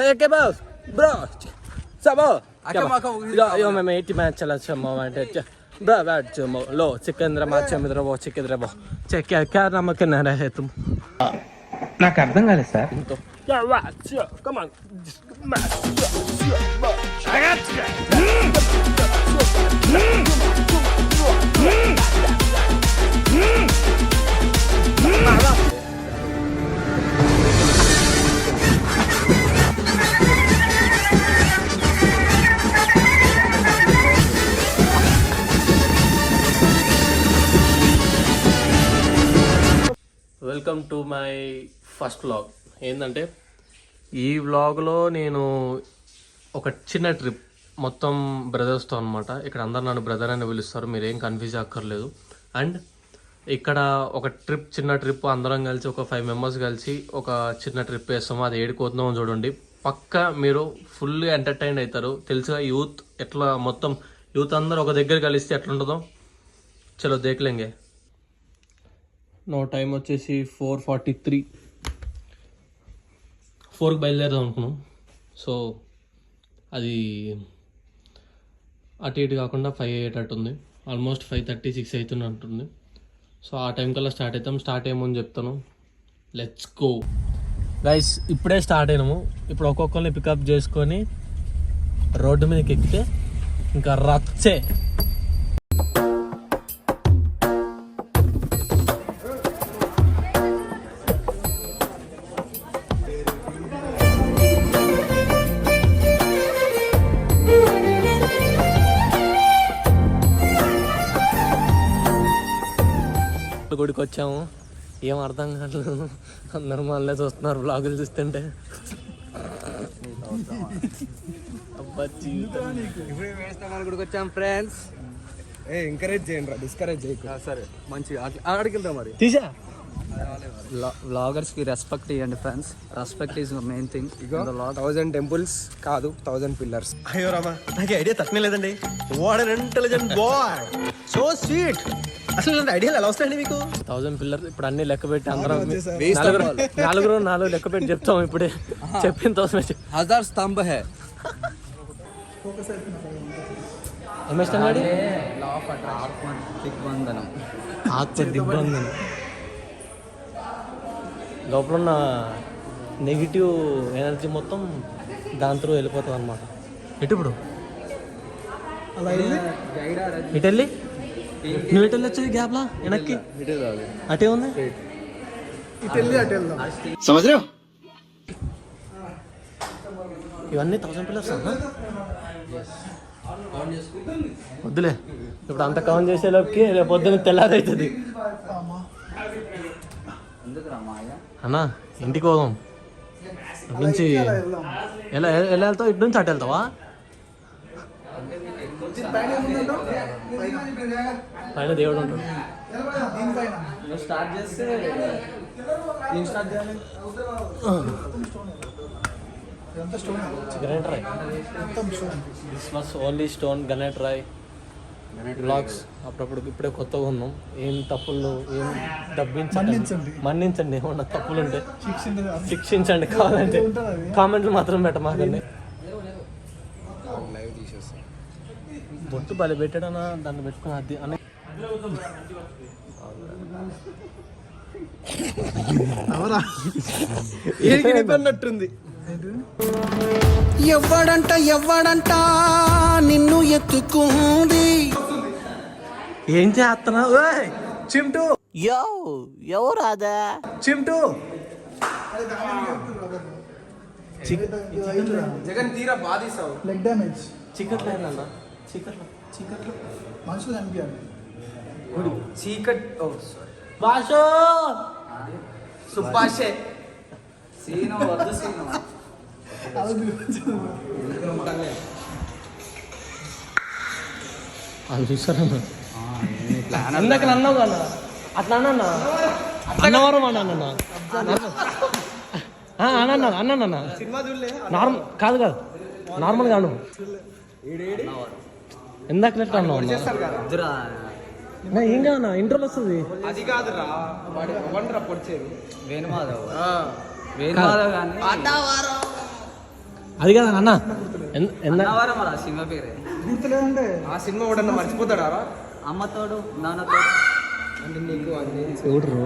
Bro, sabo. Io mi metti match alla momento. Bro, vado lo chicken match में रहो chicken रहो. Check क्या नाम क्या ना रहे तुम? నాకు అర్థం కాలేదు sir. Come on. Welcome to my first vlog. ఏంటంటే ఈ వ్లాగ్లో నేను ఒక చిన్న ట్రిప్ మొత్తం బ్రదర్స్తో అనమాట. ఇక్కడ అందరు నన్ను బ్రదర్ అని పిలుస్తారు, మీరేం కన్ఫ్యూజ్ అక్కర్లేదు. అండ్ ఇక్కడ ఒక ట్రిప్, చిన్న ట్రిప్ అందరం కలిసి ఒక 5 members కలిసి ఒక చిన్న ట్రిప్ వేస్తాము. అది ఏడుకోతున్నామో చూడండి, పక్కా మీరు ఫుల్ ఎంటర్టైన్ అవుతారు. తెలుసుగా యూత్ ఎట్లా, మొత్తం యూత్ అందరూ ఒక దగ్గర కలిస్తే ఎట్లుంటుందో. చలో దేఖలేంగే. నో టైం వచ్చేసి 4:43. 4కి బయలుదేరదాం అనుకున్నాం. సో అది అటు ఇటు కాకుండా 5 అయ్యేటట్టుంది. ఆల్మోస్ట్ 5:36 అవుతున్నట్టుంది. సో ఆ టైం కల్లా స్టార్ట్ అవుతాం. స్టార్ట్ అయ్యామని చెప్తాను. Let's go guys. ఇప్పుడే స్టార్ట్ అయినాము. ఇప్పుడు ఒక్కొక్కరిని పికప్ చేసుకొని రోడ్డు మీదకి ఎక్కితే ఇంకా రచ్చే. గుడికి వచ్చాము, ఏం అర్థం కాలేదు. అందరూ మళ్ళీ చూస్తున్నారు బ్లాగులు చూస్తుంటే. గుడికి వచ్చాం ఫ్రెండ్స్. ఎంకరేజ్ చేయండి, డిస్కరేజ్ చేయకు. సరే మంచి అడిగిద్దాం మరి. తీసా వ్లాగర్స్ కి రెస్పెక్ట్ ఇవ్వండి friends. Respect is main thing. 1000 temples కాదు, 1000 pillars. అయ్యో రామా, నాకు ఐడియా తక్కువ లేదండి. What an intelligent boy, so sweet. అసలు ఐడియాలు ఎలా వస్తాయండి మీకు? 1000 pillars ఇప్పుడు అన్ని లెక్క పెట్టి అందరం నాలుగు లెక్క పెట్టి చెప్తాం. ఇప్పుడే చెప్పిన 1000 स्तंभ है. దిగ్బంధనం లోపల ఉన్న నెగిటివ్ ఎనర్జీ మొత్తం దాని త్రూ వెళ్ళిపోతుంది అనమాట. ఎటు ఇప్పుడు ఇటు వెళ్ళి నువ్వు ఇటు వెళ్ళొచ్చు గ్యాప్లా వెనక్కి అటే ఉంది. ఇవన్నీ 1000 pillars వద్దులే, ఇప్పుడు అంత కౌంట్ చేసేలోకి రేపు పొద్దున్న తెల్లారైతుంది. అన్నా ఇంటికి పోదాం. ఇటు నుంచి ఎలా వెళ్తావు? ఇటు నుంచి అటు వెళ్తావా? పైన దేవుడు ఉంటాడు. స్టార్ట్ చేస్తే గ్రానైట్ రాయ్. This was only stone granite రాయ్. బ్లాగ్స్ అప్పుడప్పుడు ఇప్పుడే కొత్తగా ఉన్నాం. ఏం తప్పులు ఏం మన్నించండి. ఏమన్నా తప్పులు ఉంటే శిక్షించండి. కావాలంటే కామెంట్లు మాత్రం పెట్టమాకండి. బొట్టు బలి పెట్టాడనా, దాన్ని పెట్టుకుని అది అని అన్నట్టుంది. ఎవ్వడంట నిన్ను ఎత్తుకుంది. ఏం చేస్తున్నావు చింటూ? ఎవరాదా చింటూ? జగన్ తీరా బాధిస్తావు. Leg damage. చీకట్లో మనుషులు కనిపించాలి. చీకట్ భాషో సుభాషే సీను వద్దు సీను. అది చూస్తారన్నా. ఇందాక అన్నావు కదా అట్లా అన్నా, అన్నవరం అన్నా అన్నా నార్మల్ కాదు నార్మల్గా అను. ఇందాక అన్నావు ఏం కాదన్నా, ఇంటర్వ్యూ వస్తుంది. అది కాదురా, పొడిచేది వేణుమాధవ్. అది కదా అన్న సినిమా పేరే గుర్తులేదంటే ఆ సినిమా కూడా మర్చిపోతాడా రా? అమ్మతోడు నాన్నతోడు అంటే నీకు అది చూడరు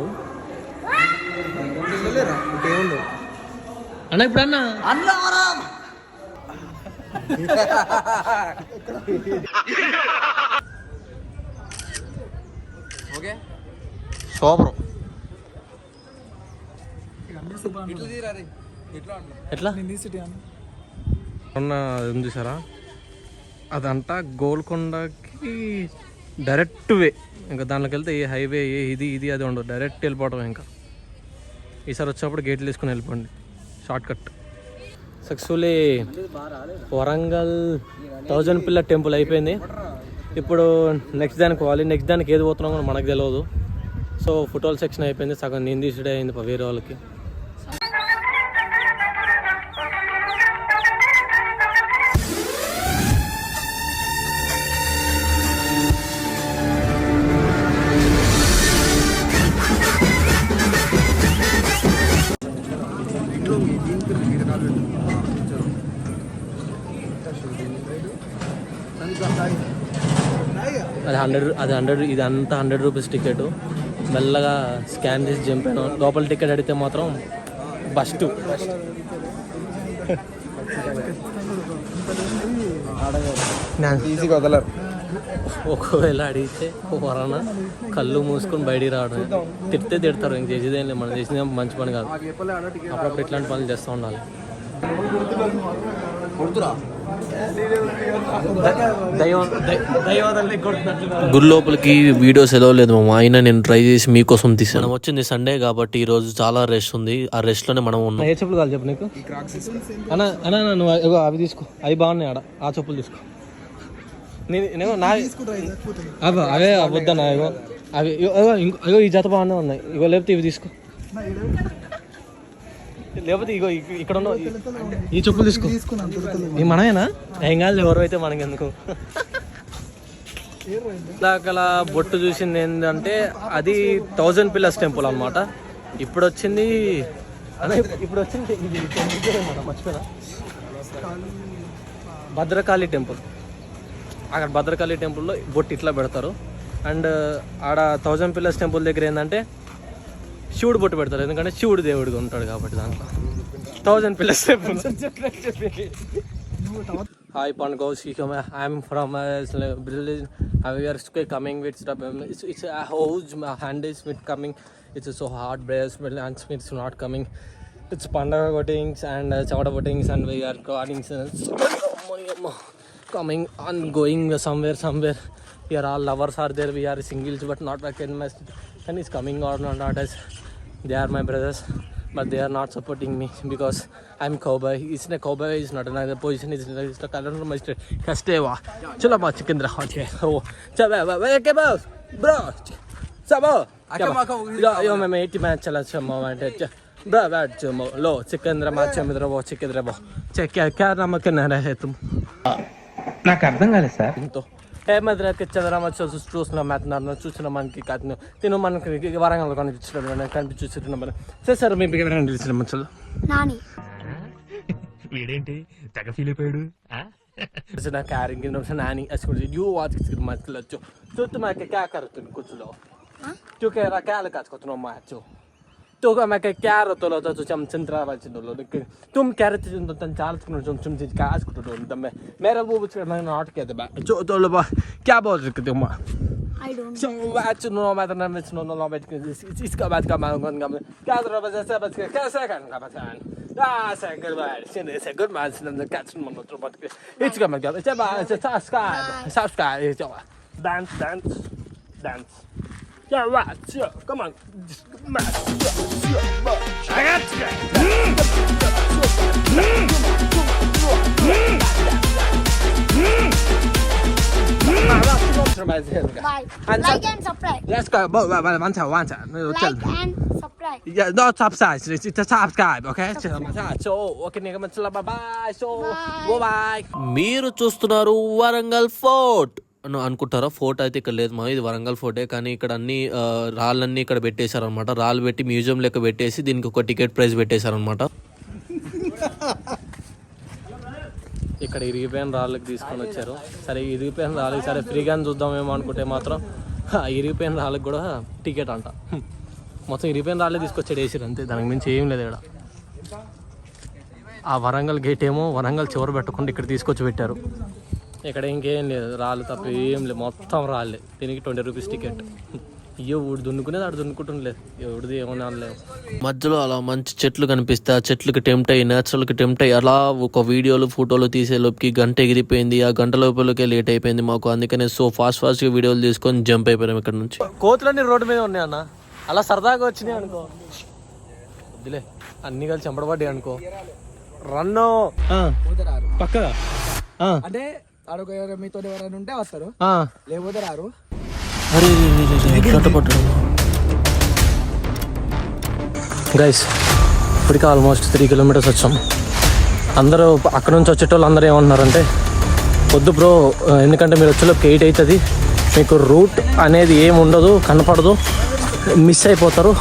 తెలియలేరా? ఇంకేముండవు. అన్న ఇప్పుడు అన్న అన్నవరం ఓకే సూపర్ ఇట్లా తీరా రే. ఇట్లా అంట. ఎట్లా మొన్న ఉంది చూసారా అదంతా గోల్కొండకి డైరెక్ట్ వే, ఇంకా దాంట్లోకి వెళ్తే ఏ హైవే ఏ ఇది అది ఉండదు, డైరెక్ట్ వెళ్ళిపోవటం. ఇంకా ఈసారి వచ్చేప్పుడు గేట్లు తీసుకుని వెళ్ళిపోండి, short cut. Successfully Warangal 1000 pillar temple అయిపోయింది. ఇప్పుడు నెక్స్ట్ దానికి పోవాలి. నెక్స్ట్ దానికి ఏది పోతున్నాం కూడా మనకు తెలియదు. సో ఫోటోల సెక్షన్ అయిపోయింది, సగం నేను తీసుడే అయింది వేరే వాళ్ళకి. అది 100 ఇది అంతా 100 రూపీస్ టికెట్. మెల్లగా స్కాన్ చేసి చంపాను. లోపల టికెట్ అడిగితే మాత్రం బస్ట్. ఈజీగా వదలరు. ఒకవేళ అడిగితే వరన కళ్ళు మూసుకొని బయటికి రావడం, తిడితే తిడతారు. ఇంక చేసేదేం లేదు, మనం చేసేది మంచి పని కాదు. అప్పుడప్పుడు ఇట్లాంటి పనులు చేస్తూ ఉండాలి. గుడి లోపలికి వీడియోస్ ఎలా లేదు మా ఆయన, నేను ట్రై చేసి మీకోసం తీసాను. మనం వచ్చింది సండే కాబట్టి ఈ రోజు చాలా రష్ ఉంది. ఆ రష్ లోనే మనం ఉన్నాం. ఏ చెప్పులు కాదు చెప్పు నీకు అన్న. అన్న నువ్వు అవి తీసుకో, అవి బాగున్నాయి. ఆడ ఆ చెప్పులు తీసుకో. అవే వద్దన్నా, ఇగో అవి ఇగో ఈ జత బాగానే ఉన్నాయి. ఇగో లేకపోతే ఇవి తీసుకో, లేకపోతే ఇగో ఇక్కడ ఉన్న ఈ చెప్పులు తీసుకో. ఈ మనమేనా? ఏం కాదు, ఎవరు అయితే మనకి ఎందుకు. ఇందాకల బొట్టు చూసింది ఏంటంటే అది 1000 పిల్లర్స్ టెంపుల్ అనమాట. ఇప్పుడు వచ్చింది మర్చిపోయినా, భద్రకాళి టెంపుల్. అక్కడ భద్రకాళి టెంపుల్లో బొట్టు ఇట్లా పెడతారు. అండ్ ఆడ 1000 పిల్లర్స్ టెంపుల్ దగ్గర ఏంటంటే శివుడు బొట్టు పెడతారు, ఎందుకంటే శివుడు దేవుడిగా ఉంటాడు కాబట్టి దాంట్లో. 1000 pillars temple. Hi Pankos, I'm from Brazil. We are coming with stuff. It's a huge hand is with coming. It's so hard, brace, and it's not coming. It's Pandaga boatings and Chavada boatings, and we are coming and going somewhere. We are all lovers are there. We are singles, but not like and is coming or not as they are my brothers, but they are not supporting me because I'm cowboy. It's a cowboy. It's not another position. It's the color of my street. Casteva. Chalo ba chicken dra hot here. Oh, chaba ke boss, bro. Sabo. Yo me 80 man chala chamo and bro bad chamo. Lo chicken dra ma chamo dra bo chicken dra bo. Check kya naam kena rahe tum? నాకు అర్థం కాలేదు sir. ఏ మధ్యకి చంద్రమ చూసిన మాట్లాడినా చూసిన మనకి కాదు తిను మనకి వరంగల్ కనిపించిన సరే సార్ మీ తెలిసిన మంచులు వీడేంటి తెగ ఫీల్ అయిపోయాడు. క్యారింగ్ నాని యూ వాచ్ మచ్చలు వచ్చు చూస్తూ మాకు క్యా కరుతుంది కూర్చులో చూకేరా క్యాలు కాచుకొస్తున్నావు మ్యాచ్ तो मैं क्या रहता लो तो चम चंद्रा वाच लो लेकिन तुम क्या रहते हो तो चार्ज करो तुम तुम चीज का आज को तो दम मेरा वो कुछ मैं नॉट कहते बा जो तो लो क्या बोल रहे थे तुम I don't so watch no मैं तो ना नो बैठ के इसका बात का मैं क्या तो बस ऐसा बस कैसे करना बस से गुड बाय से गुड मैच ने कैच मन तो बात के इट्स का मैं क्या subscribe dance yeah right yeah come on match I got you Bye. Like and subscribe. let's go one time Like and subscribe. yeah no subscribe it's a subscribe okay so okay నీ మంచిలా bye so bye మీరు చూస్తున్నారు Warangal fort అనుకుంటారా. Fort అయితే ఇక్కడ లేదు మా, ఇది Warangal forte. కానీ ఇక్కడ అన్ని రాళ్ళన్నీ ఇక్కడ పెట్టేశారనమాట. రాళ్ళు పెట్టి మ్యూజియం లెక్క పెట్టేసి దీనికి ఒక టికెట్ ప్రైస్ పెట్టేశారనమాట. ఇక్కడ ఇరిగిపోయిన రాళ్ళకి తీసుకొని వచ్చారు. సరే ఇరిగిపోయిన రాళ్ళకి సరే ఫ్రీగానే చూద్దామేమో అనుకుంటే మాత్రం ఆ ఇరిగిపోయిన రాళ్ళకి కూడా టికెట్ అంట. మొత్తం ఇరిగిపోయిన రాళ్ళే తీసుకొచ్చాడు వేసారు అంతే, దానికి మించి ఏం లేదు ఇక్కడ. ఆ వరంగల్ గేట్ ఏమో వరంగల్ చివరి పెట్టకుండా ఇక్కడ తీసుకొచ్చి పెట్టారు. ఇక్కడ ఇంకేం లేదు, రాళ్ళు తప్ప ఏం లేదు, మొత్తం రాళ్ళే. దీనికి 20 రూపీస్ టికెట్. అయ్యో ఊడు దున్నుకునేది ఆడు దున్నుకుంటుండలేదు, ఎవడిది ఏమన్నా అనలేవు. మధ్యలో అలా మంచి చెట్లు కనిపిస్తే ఆ చెట్లకి టెంప్ట్ అయ్యి నేచురల్కి టెంప్ట్ అయ్యి అలా ఒక వీడియోలు ఫోటోలు తీసే లోపుకి గంట ఎగిరిపోయింది. ఆ గంట లోపలికే లేట్ అయిపోయింది మాకు. అందుకనే సో ఫాస్ట్గా వీడియోలు తీసుకొని జంప్ అయిపోయాం ఇక్కడ నుంచి. కోతులన్నీ రోడ్డు మీద ఉన్నాయి అన్న, అలా సరదాగా వచ్చినాయి అనుకో, వద్దులే అన్నీ కలిసి చెంబడబడ్డాయి అనుకో. రన్ను పక్కగా అంటే అడొక మీతో ఎవరైనా ఉంటే వస్తారు, లేకపోతే రారు. గైస్ ఇప్పటికే ఆల్మోస్ట్ 3 కిలోమీటర్స్ వచ్చాం. అందరూ అక్కడ నుంచి వచ్చేటోళ్ళు అందరూ ఏమంటున్నారంటే వద్దు బ్రో, ఎందుకంటే మీరు వచ్చేలోపు 8 అవుతుంది, మీకు రూట్ అనేది ఏమి ఉండదు, కనపడదు, మిస్ అయిపోతారు,